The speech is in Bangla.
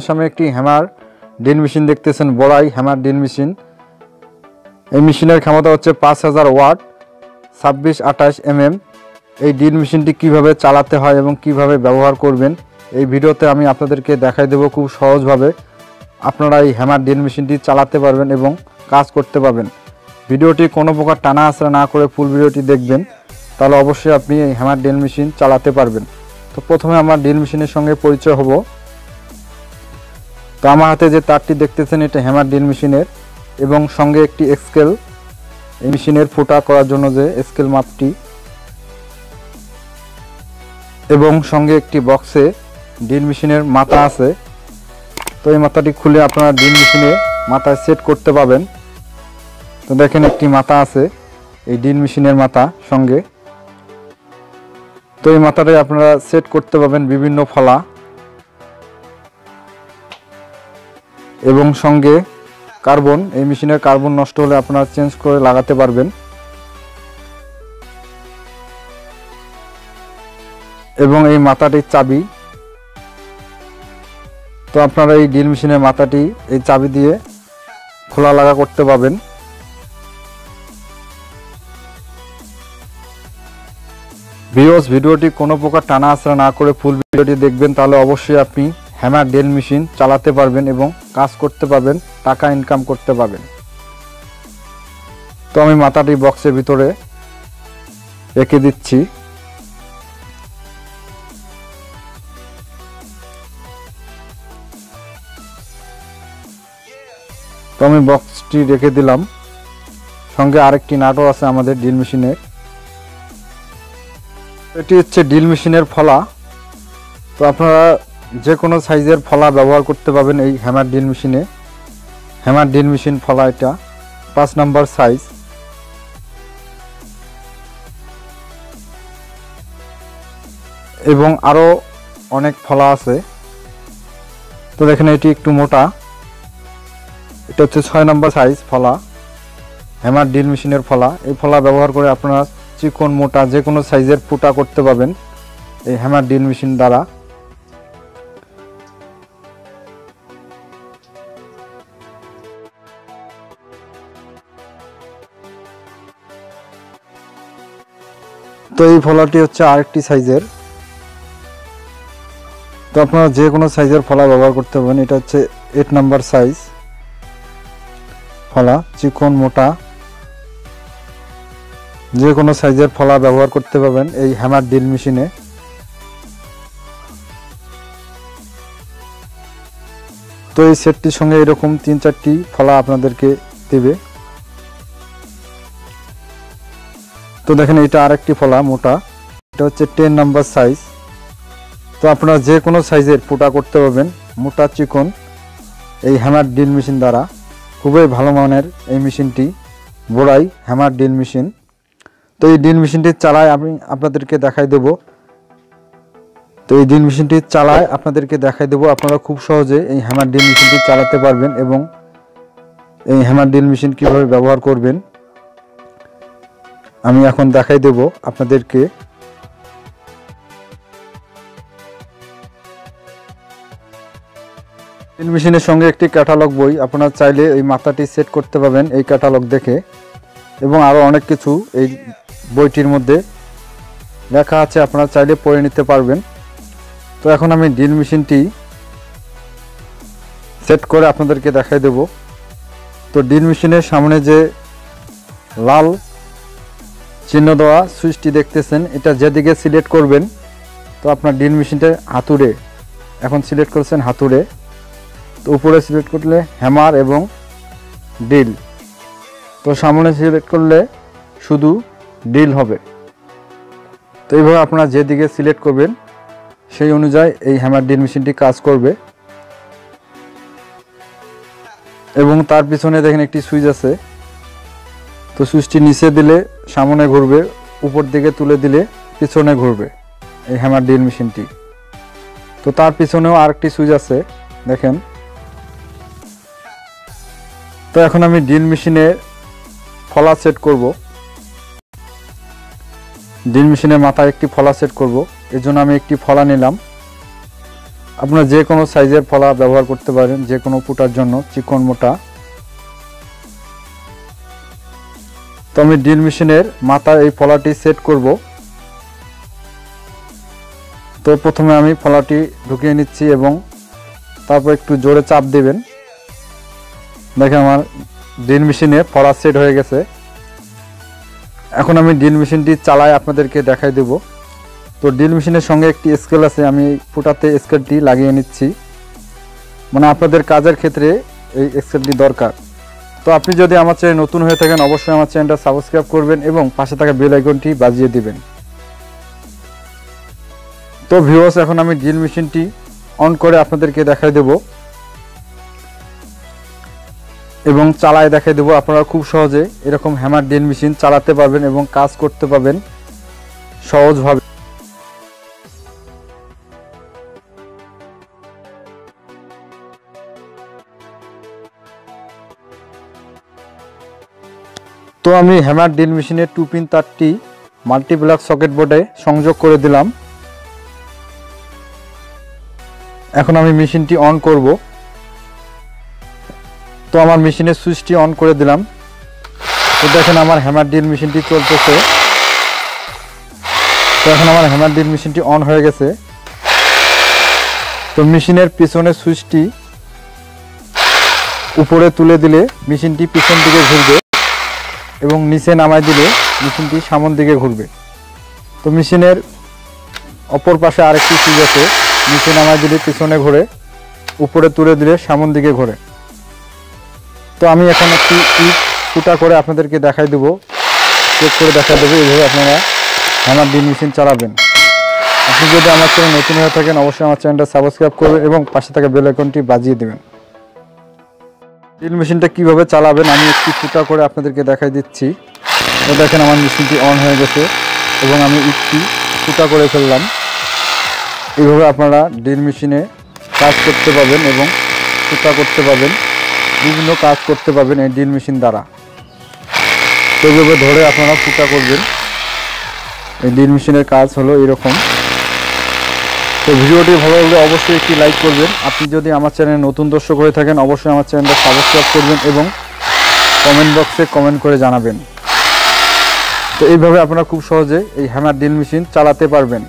সামনে একটি হ্যামার ড্রিল মেশিন দেখতেছেন, বড়াই হ্যামার ড্রিল মেশিন। এই মেশিনের ক্ষমতা হচ্ছে 5000 ওয়াট, 26-28 mm। এই ড্রিল মেশিনটি কিভাবে চালাতে হয় এবং কিভাবে ব্যবহার করবেন এই ভিডিওতে আমি আপনাদেরকে দেখাই দেব। খুব সহজভাবে আপনারা এই হ্যামার ড্রিল মেশিনটি চালাতে পারবেন এবং কাজ করতে পারবেন। ভিডিওটি কোনো প্রকার টানা আঁচড়া না করে ফুল ভিডিওটি দেখবেন, তাহলে অবশ্যই আপনি এই হ্যামার ড্রিল মেশিন চালাতে পারবেন। তো প্রথমে আমরা ড্রিল মেশিনের সঙ্গে পরিচয় হব। তো আমার হাতে যে তারটি দেখতেছেন এটা হ্যামার ড্রিল মেশিনের, এবং সঙ্গে একটি স্কেল, এই মেশিনের ফুটা করার জন্য যে স্কেল মাপটি, এবং সঙ্গে একটি বক্সে ড্রিল মেশিনের মাথা আছে। তো এই মাথাটি খুলে আপনারা ড্রিল মেশিনে মাথায় সেট করতে পারবেন। তো দেখেন একটি মাথা আছে, এই ড্রিল মেশিনের মাথা সঙ্গে। তো এই মাথাটাই আপনারা সেট করতে পারবেন বিভিন্ন ফলা, এবং সঙ্গে কার্বন, এই মেশিনের কার্বন নষ্ট হলে আপনারা চেঞ্জ করে লাগাতে পারবেন। এবং এই মাথাটির চাবি, তো আপনারা এই ড্রিল মেশিনের মাথাটি এই চাবি দিয়ে খোলা লাগা করতে পারবেন। ভিউয়ার্স, ভিডিওটি কোনো প্রকার টানা আঁচড়া না করে ফুল ভিডিওটি দেখবেন, তাহলে অবশ্যই আপনি হ্যামার ড্রিল মেশিন চালাতে পারবেন এবং কাজ করতে পারবেন, টাকা ইনকাম করতে পারবেন। তো আমি মাথাটি বক্সের ভিতরে রেখে দিচ্ছি। তো আমি বক্সটি রেখে দিলাম। সঙ্গে আরেকটি নাটও আছে আমাদের ড্রিল মেশিনের। এটি হচ্ছে ড্রিল মেশিনের ফলা। তো আপনারা যে কোনো সাইজের ফলা ব্যবহার করতে পারবেন এই হ্যামার ড্রিল মেশিনে। হ্যামার ড্রিল মেশিন ফলা এটা 5 নম্বর সাইজ। এবং আরও অনেক ফলা আছে। তো দেখেন এটি একটু মোটা, এটা হচ্ছে 6 নম্বর সাইজ ফলা, হ্যামার ড্রিল মেশিনের ফলা। এই ফলা ব্যবহার করে আপনারা চিকন মোটা যে কোনো সাইজের ফুটা করতে পারবেন এই হ্যামার ড্রিল মেশিন দ্বারা। তো এই ফলাটি হচ্ছে আরেকটি সাইজের। তো আপনারা যে কোনো সাইজের ফলা ব্যবহার করতে পারবেন। এটা হচ্ছে 8 নম্বর সাইজ ফলা, চিকন মোটা যে কোনো সাইজের ফলা ব্যবহার করতে পারবেন এই হ্যামার ড্রিল মেশিনে। তো এই সেটটির সঙ্গে এরকম 3-4টি ফলা আপনাদেরকে দেবে। তো দেখেন এটা আরেকটি ফলা মোটা, এটা হচ্ছে 10 নম্বর সাইজ। তো আপনারা যে কোনো সাইজের ফুটা করতে পারবেন মোটা চিকন এই হ্যামার ড্রিল মেশিন দ্বারা। খুবই ভালো মানের এই মেশিনটি, বড়াই হ্যামার ড্রিল মেশিন। তো এই ড্রিল মেশিনটি চালায় আমি আপনাদেরকে দেখাই দেব। তো এই ড্রিল মেশিনটি চালায় আপনাদেরকে দেখাই দেব। আপনারা খুব সহজে এই হ্যামার ড্রিল মেশিনটি চালাতে পারবেন এবং এই হ্যামার ড্রিল মেশিন কীভাবে ব্যবহার করবেন আমি এখন দেখাই দেব আপনাদেরকে। ড্রিল মেশিনের সঙ্গে একটি ক্যাটালগ বই, আপনারা চাইলে এই মাথাটি সেট করতে পারবেন এই ক্যাটালগ দেখে, এবং আরও অনেক কিছু এই বইটির মধ্যে লেখা আছে, আপনারা চাইলে পড়ে নিতে পারবেন। তো এখন আমি ড্রিল মেশিনটি সেট করে আপনাদেরকে দেখাই দেব। তো ড্রিল মেশিনের সামনে যে লাল চিহ্ন দেওয়া সুইচটি দেখতেছেন, এটা যেদিকে সিলেক্ট করবেন, তো আপনার ড্রিল মেশিনটা হাতুড়ে, এখন সিলেক্ট করেছেন হাতুড়ে, তো উপরে সিলেক্ট করলে হ্যামার এবং ড্রিল, তো সামনে সিলেক্ট করলে শুধু ড্রিল হবে। তো এইভাবে আপনারা যেদিকে সিলেক্ট করবেন সেই অনুযায়ী এই হ্যামার ড্রিল মেশিনটি কাজ করবে। এবং তার পিছনে দেখেন একটি সুইচ আছে, তো সুইচটি নিচে দিলে সামনে ঘুরবে, উপর দিকে তুলে দিলে পিছনে ঘুরবে এই হ্যামার ড্রিল মেশিনটি। তো তার পিছনেও আরেকটি সুইচ আছে দেখেন। তো এখন আমি ড্রিল মেশিনে ফলা সেট করব। ড্রিল মেশিনের মাথায় একটি ফলা সেট করব, এর জন্য আমি একটি ফলা নিলাম। আপনারা যে কোনো সাইজের ফলা ব্যবহার করতে পারেন, যে কোনো ফুটার জন্য, চিকন মোটা। তো আমি ড্রিল মেশিনের মাথায় এই ফলাটি সেট করব। তো প্রথমে আমি ফলাটি ঢুকিয়ে নিচ্ছি এবং তারপর একটু জোরে চাপ দেবেন। দেখেন আমার ড্রিল মেশিনে ফলা সেট হয়ে গেছে। এখন আমি ড্রিল মেশিনটি চালাই আপনাদেরকে দেখাই দেব। তো ড্রিল মেশিনের সঙ্গে একটি স্কেল আছে, আমি ফুটাতে স্কেলটি লাগিয়ে নিচ্ছি। মানে আপনাদের কাজের ক্ষেত্রে এই স্কেলটি দরকার। তো আপনি যদি আমার চ্যানেলে নতুন হয়ে থাকেন অবশ্যই আমার চ্যানেলটা সাবস্ক্রাইব করবেন এবং পাশে থাকা বেল আইকনটি বাজিয়ে দিবেন। তো ভিউয়ার্স, এখন আমি ড্রিল মেশিনটি অন করে আপনাদেরকে দেখাই দেব এবং চালায় দেখাই দেব। আপনারা খুব সহজে এরকম হ্যামার ড্রিল মেশিন চালাতে পারবেন এবং কাজ করতে পারবেন সহজভাবে। তো আমি হ্যামার ড্রিল মেশিনের 2 পিন তারটি মাল্টিপ্লাগ সকেট বোর্ডে সংযোগ করে দিলাম। এখন আমি মেশিনটি অন করব। তো আমার মেশিনের সুইচটি অন করে দিলাম। তো দেখেন আমার হ্যামার ড্রিল মেশিনটি চলতেছে। তো এখন আমার হ্যামার ড্রিল মেশিনটি অন হয়ে গেছে। তো মেশিনের পিছনের সুইচটি উপরে তুলে দিলে মেশিনটি পিছন দিকে ঘুরবে এবং নিচে নামাই দিলে মেশিনটি সামন দিকে ঘুরবে। তো মেশিনের অপর পাশে আরেকটি সুইচ আছে, নিচে নামাই দিলে পিছনে ঘোরে, উপরে তুলে দিলে সামন দিকে ঘোরে। তো আমি এখন একটি ইট ফুটা করে আপনাদেরকে দেখাই দেবো, চেক করে দেখাই দেবো। এইভাবে আপনারা হ্যামার ড্রিল মেশিন চালাবেন। আপনি যদি আমার চ্যানেল নতুন হয়ে থাকেন অবশ্যই আমার চ্যানেলটা সাবস্ক্রাইব করবেন এবং পাশে থাকা বেল আইকনটি বাজিয়ে দেবেন। ড্রিল মেশিনটা কীভাবে চালাবেন আমি একটি ফুটা করে আপনাদেরকে দেখাই দিচ্ছি। তো দেখেন আমার মেশিনটি অন হয়ে গেছে এবং আমি ইটটি ফুটা করে ফেললাম। এইভাবে আপনারা ড্রিল মেশিনে কাজ করতে পারবেন এবং ফুটা করতে পারবেন, বিভিন্ন কাজ করতে পারবেন এই ড্রিল মেশিন দ্বারা। তো এইভাবে ধরে আপনারা ফুটা করবেন। এই ড্রিল মেশিনের কাজ হলো এরকম। তো ভিডিওটি ভালো লাগলে অবশ্যই একটি লাইক করবেন। আপনি যদি আমার চ্যানেলে নতুন দর্শক হয়ে থাকেন অবশ্যই আমার চ্যানেলটা সাবস্ক্রাইব করবেন এবং কমেন্ট বক্সে কমেন্ট করে জানাবেন। তো এইভাবে আপনারা খুব সহজে এই হ্যামার ড্রিল মেশিন চালাতে পারবেন।